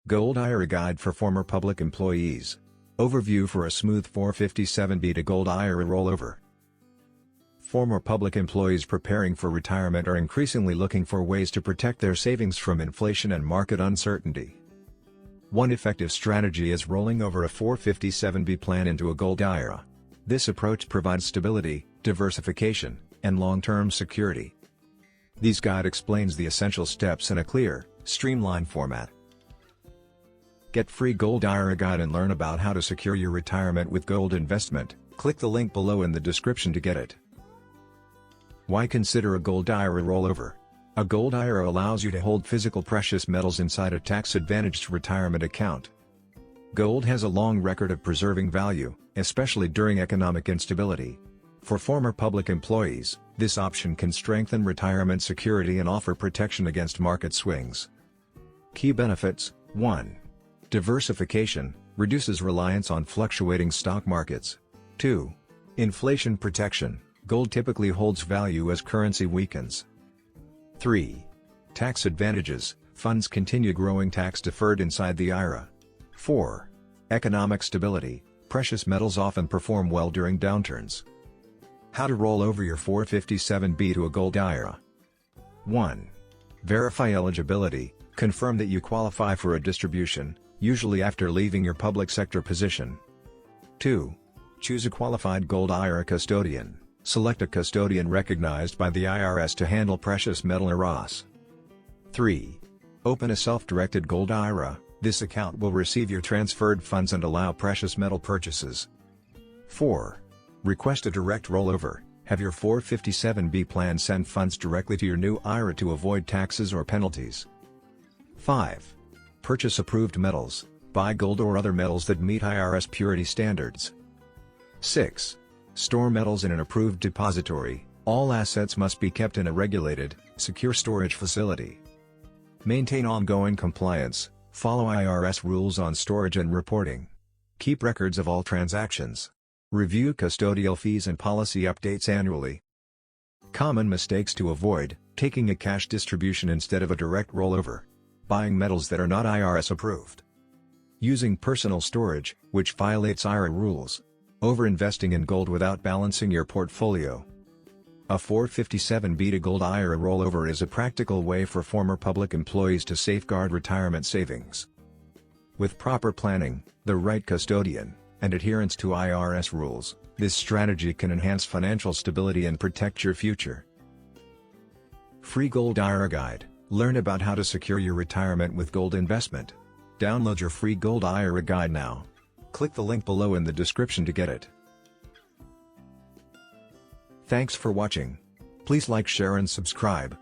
Gold IRA Guide for Former Public Employees. Overview for a smooth 457B to Gold IRA rollover. Former public employees preparing for retirement are increasingly looking for ways to protect their savings from inflation and market uncertainty. One effective strategy is rolling over a 457B plan into a Gold IRA. This approach provides stability, diversification, and long-term security. This guide explains the essential steps in a clear, streamlined format. Get free Gold IRA guide and learn about how to secure your retirement with gold investment. Click the link below in the description to get it. Why consider a Gold IRA rollover? A Gold IRA allows you to hold physical precious metals inside a tax-advantaged retirement account. Gold has a long record of preserving value, especially during economic instability. For former public employees, this option can strengthen retirement security and offer protection against market swings. Key benefits: 1. Diversification, reduces reliance on fluctuating stock markets. 2. Inflation protection, gold typically holds value as currency weakens. 3. Tax advantages, funds continue growing tax-deferred inside the IRA. 4. Economic stability, precious metals often perform well during downturns. How to roll over your 457B to a Gold IRA. 1. Verify eligibility, confirm that you qualify for a distribution, usually after leaving your public sector position. 2. Choose a qualified Gold IRA custodian, select a custodian recognized by the IRS to handle precious metal IRAs. 3. Open a self-directed Gold IRA, this account will receive your transferred funds and allow precious metal purchases. 4. Request a direct rollover, have your 457B plan send funds directly to your new IRA to avoid taxes or penalties. 5. Purchase approved metals, buy gold or other metals that meet IRS purity standards. 6. Store metals in an approved depository, all assets must be kept in a regulated, secure storage facility. Maintain ongoing compliance, follow IRS rules on storage and reporting. Keep records of all transactions. Review custodial fees and policy updates annually. Common mistakes to avoid: taking a cash distribution instead of a direct rollover. Buying metals that are not IRS approved. Using personal storage, which violates IRA rules. Over-investing in gold without balancing your portfolio. A 457B to Gold IRA rollover is a practical way for former public employees to safeguard retirement savings. With proper planning, the right custodian, and adherence to IRS rules, this strategy can enhance financial stability and protect your future. Free Gold IRA Guide. Learn about how to secure your retirement with gold investment. Download your free Gold IRA Guide now. Click the link below in the description to get it. Thanks for watching. Please like, share and subscribe.